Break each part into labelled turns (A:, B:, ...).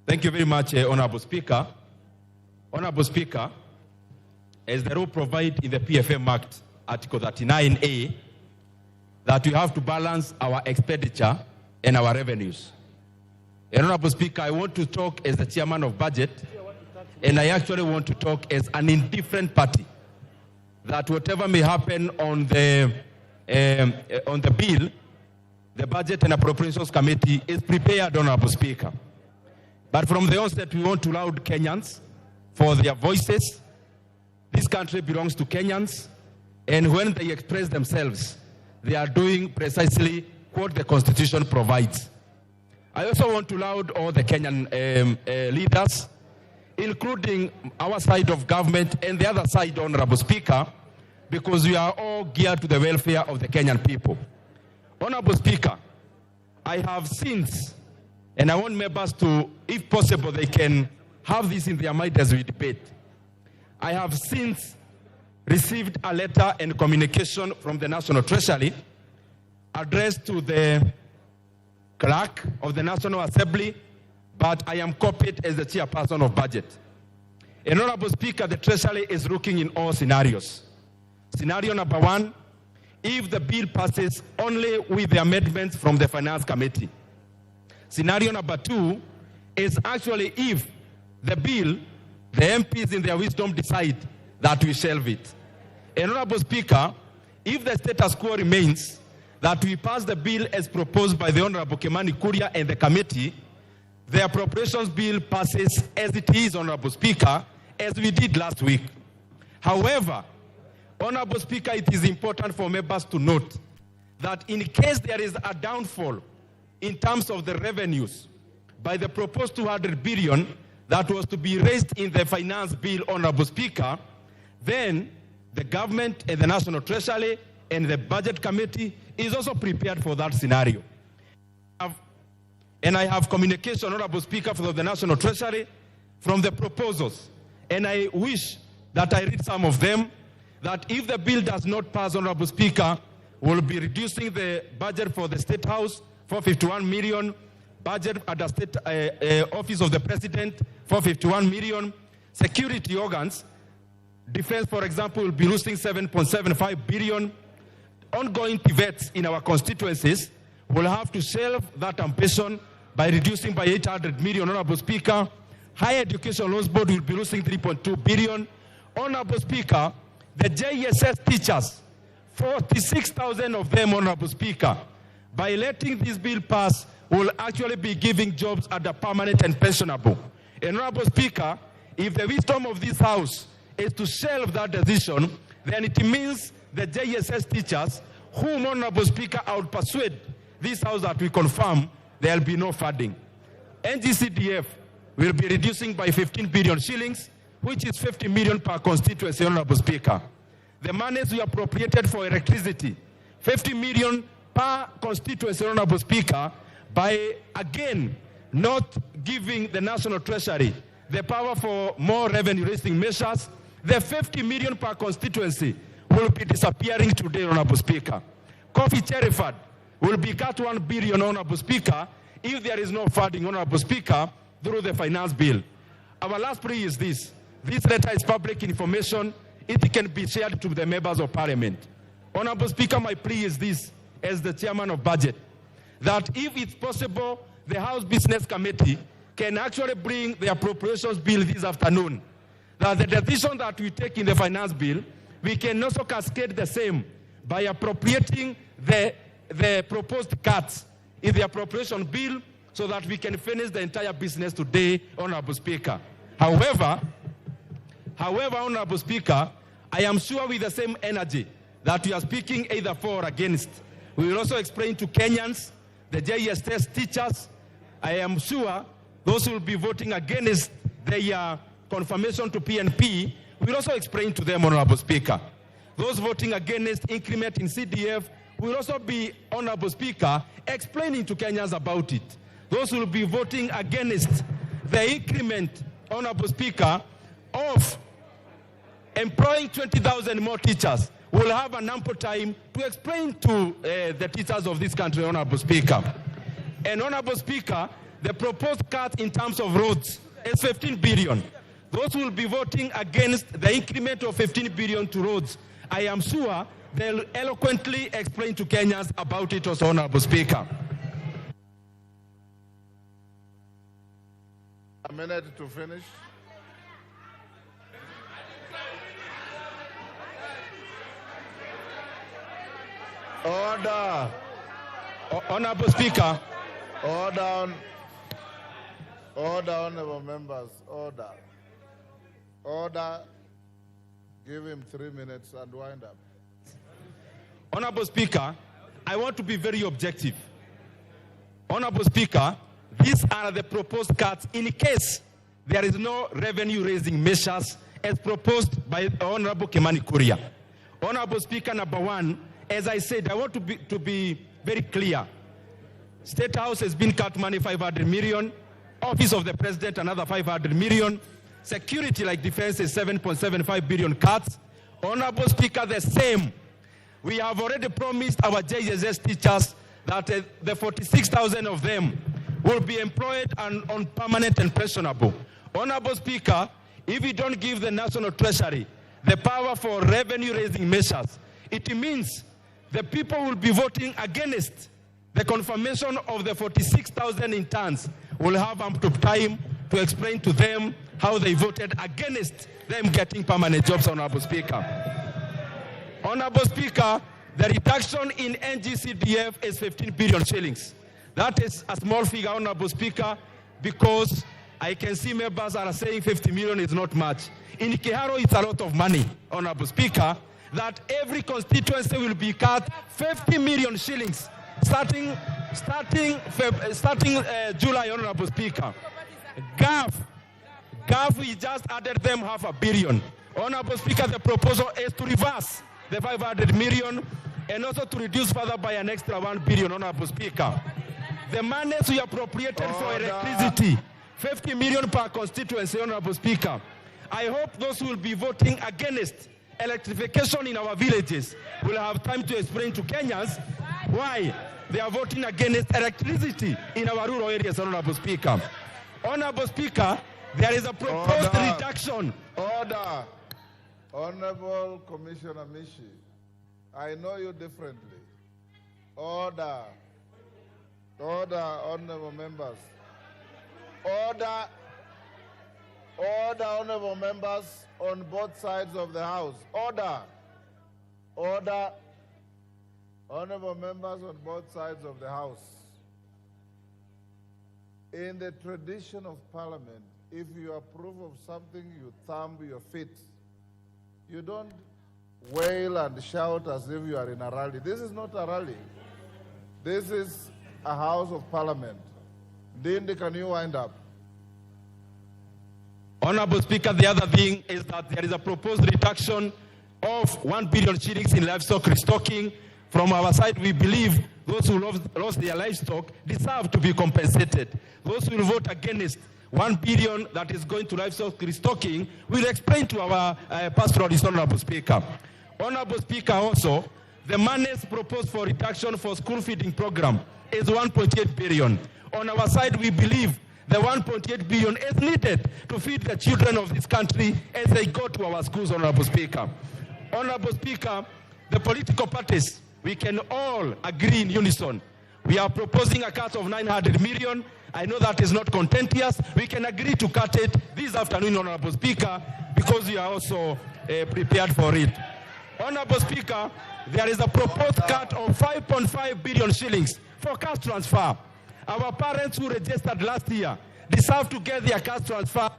A: Thank you very much, Honorable Speaker. Honorable Speaker, as the rule provides in the PFM Act, Article 39A, that we have to balance our expenditure and our revenues. And Honorable Speaker, I want to talk as the chairman of budget, and I actually want to talk as an indifferent party, that whatever may happen on the bill, the Budget and Appropriations Committee is prepared, Honorable Speaker. But from the onset, we want to laud Kenyans for their voices. This country belongs to Kenyans, and when they express themselves, they are doing precisely what the Constitution provides. I also want to laud all the Kenyan leaders, including our side of government and the other side, Honorable Speaker, because we are all geared to the welfare of the Kenyan people. Honorable Speaker, I have since, and I want members to, if possible, they can have this in their mind as we debate. I have since received a letter and communication from the National Treasury addressed to the clerk of the National Assembly, but I am copied as the chairperson of budget. And Honorable Speaker, the Treasury is looking in all scenarios. Scenario number one, if the bill passes only with the amendments from the Finance Committee. Scenario number two is actually if the bill, the MPs in their wisdom decide that we shelve it. And Honorable Speaker, if the status quo remains, that we pass the bill as proposed by the Honorable Kimani Kuria and the committee, the appropriations bill passes as it is, Honorable Speaker, as we did last week. However, Honorable Speaker, it is important for members to note that in case there is a downfall in terms of the revenues by the proposed 200 billion that was to be raised in the finance bill, Honorable Speaker, then the government and the National Treasury and the Budget Committee is also prepared for that scenario. And I have communication, Honorable Speaker, from the National Treasury from the proposals. And I wish that I read some of them, that if the bill does not pass, Honorable Speaker, we'll be reducing the budget for the State House for 51 million, budget at the State Office of the President for 51 million, security organs, defense, for example, will be losing 7.75 billion, ongoing pivots in our constituencies will have to shelve that ambition by reducing by 800 million, Honorable Speaker. Higher Education Loans Board will be losing 3.2 billion. Honorable Speaker, the JSS teachers, 46,000 of them, Honorable Speaker, by letting this bill pass, will actually be giving jobs at the permanent and pensionable. And Honorable Speaker, if the wisdom of this House is to shelve that decision, then it means the JSS teachers, whom, Honorable Speaker, I would persuade this House that we confirm there will be no funding. CDF will be reducing by 15 billion shillings, which is 50 million per constituency, Honorable Speaker. The monies we appropriated for electricity, 50 million per constituency, Honorable Speaker, by, again, not giving the National Treasury the power for more revenue-raising measures, the 50 million per constituency will be disappearing today, Honorable Speaker. Coffee Cheriford will be cut 1 billion, Honorable Speaker, if there is no funding, Honorable Speaker, through the finance bill. Our last plea is this. This letter is public information. It can be shared to the members of Parliament. Honorable Speaker, my plea is this, as the chairman of budget, that if it's possible, the House Business Committee can actually bring the appropriations bill this afternoon. That the decision that we take in the finance bill, we can also cascade the same by appropriating the proposed cuts in the appropriation bill so that we can finish the entire business today, Honorable Speaker. However, Honorable Speaker, I am sure with the same energy that we are speaking either for or against, we will also explain to Kenyans, the JSS teachers, I am sure those who will be voting against their confirmation to PNP, we will also explain to them, Honorable Speaker. Those voting against increment in CDF will also be, Honorable Speaker, explaining to Kenyans about it. Those who will be voting against the increment, Honorable Speaker, of employing 20,000 more teachers will have an ample time to explain to the teachers of this country, Honorable Speaker. And Honorable Speaker, The proposed cut in terms of roads is 15 billion. Those who will be voting against the increment of 15 billion to roads, I am sure they'll eloquently explain to Kenyans about it also, Honorable Speaker.
B: A minute to finish. Order.
A: Honorable Speaker.
B: Order, honorable members. Order. Order. Give him 3 minutes and wind up.
A: Honorable Speaker, I want to be very objective. Honorable Speaker, these are the proposed cuts in case there is no revenue-raising measures as proposed by Honorable Kimani Kuria. Honorable Speaker, number one, as I said, I want to be very clear. State House has been cut money 500 million. Office of the President another 500 million. Security like defense is 7.75 billion cuts. Honorable Speaker, the same. We have already promised our JSS teachers that the 46,000 of them will be employed and on permanent and pensionable. Honorable Speaker, if we don't give the National Treasury the power for revenue-raising measures, it means the people will be voting against the confirmation of the 46,000 interns. Will have up to time to explain to them how they voted against them getting permanent jobs, Honorable Speaker. Honorable Speaker, the reduction in NG-CDF is 15 billion shillings. That is a small figure, Honorable Speaker, because I can see members are saying 50 million is not much. In Kiharo, it's a lot of money, Honorable Speaker, that every constituency will be cut 50 million shillings starting July, Honorable Speaker. GAF, we just added them 500 million. Honorable Speaker, the proposal is to reverse the 500 million and also to reduce further by an extra 1 billion, Honorable Speaker. The monies we appropriated for electricity, 50 million per constituency, Honorable Speaker. I hope those who will be voting against electrification in our villages will have time to explain to Kenyans why they are voting against electricity in our rural areas, Honorable Speaker. Honorable Speaker, there is a proposed reduction.
B: Order. Honorable Commissioner Mishi, I know you differently. Order. Order, honorable members. Order. Order, honorable members on both sides of the House. Order. Order. Honorable members on both sides of the House. In the tradition of Parliament, if you approve of something, you thumb your feet. You don't wail and shout as if you are in a rally. This is not a rally. This is a House of Parliament. Ndindi, can you wind up?
A: Honorable Speaker, the other thing is that there is a proposed reduction of 1 billion shillings in livestock restocking. From our side, we believe those who lost their livestock deserve to be compensated. Those who will vote against 1 billion that is going to livestock restocking will explain to our pastoralist, Honorable Speaker. Honorable Speaker, also, the monies proposed for reduction for school feeding program is 1.8 billion. On our side, we believe the 1.8 billion is needed to feed the children of this country as they go to our schools, Honorable Speaker. Honorable Speaker, the political parties, we can all agree in unison. We are proposing a cut of 900 million. I know that is not contentious. We can agree to cut it this afternoon, Honorable Speaker, because we are also prepared for it. Honorable Speaker, there is a proposed cut of 5.5 billion shillings for cash transfer. Our parents who registered last year deserve to get their cash transfer.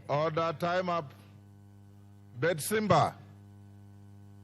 B: Order, time up. Bet Simba.